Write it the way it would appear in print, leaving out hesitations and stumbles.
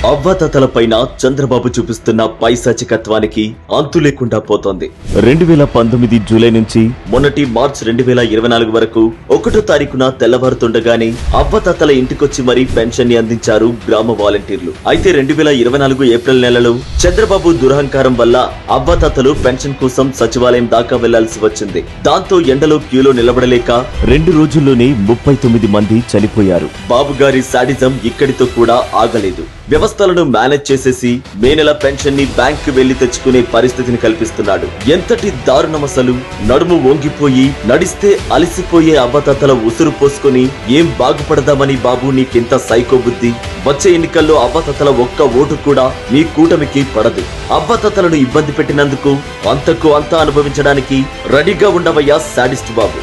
అవ్వాతాతలపైన చంద్రబాబు చూపిస్తున్న పైశాచికత్వానికి అంతు లేకుండా పోతోంది. 2019 జూలై నుంచి మొన్నటి మార్చ్ 2024 వరకు 1వ తారీఖున తెల్లవారుతుండగానే అవ్వాతాతల ఇంటికొచ్చి మరీ పెన్షన్ ని అందించారు గ్రామ వాలంటీర్లు. అయితే 2024 ఏప్రిల్ నెలలో చంద్రబాబు దురహంకారం వల్ల అవ్వాతాతలు పెన్షన్ కోసం సచివాలయం దాకా వెళ్లాల్సి వచ్చింది. దాంతో ఎండలో క్యూలో నిలబడలేక 2 రోజుల్లోనే 39 మంది చనిపోయారు. బాబు గారి సాడిజం ఇక్కడితో కూడా ఆగలేదు. వ్యవస్థలను మేనేజ్ చేసేసి మే నెల పెన్షన్ ని బ్యాంక్ వెళ్లి తెచ్చుకునే పరిస్థితిని కల్పిస్తున్నాడు. ఎంతటి దారుణం అసలు! నడుము వంగిపోయి నడిస్తే అలసిపోయే అవ్వాతాతల ఉసురు పోసుకొని ఏం బాగుపడదామని బాబు నీకింత సైకో బుద్ధి? వచ్చే ఎన్నికల్లో అవ్వాతాతల ఒక్క ఓటు కూడా మీ కూటమికి పడదు. అవ్వాతాతలను ఇబ్బంది పెట్టినందుకు అంతకు అంతా అనుభవించడానికి రెడీగా ఉండవయ్యా సాడిస్ట్ బాబు.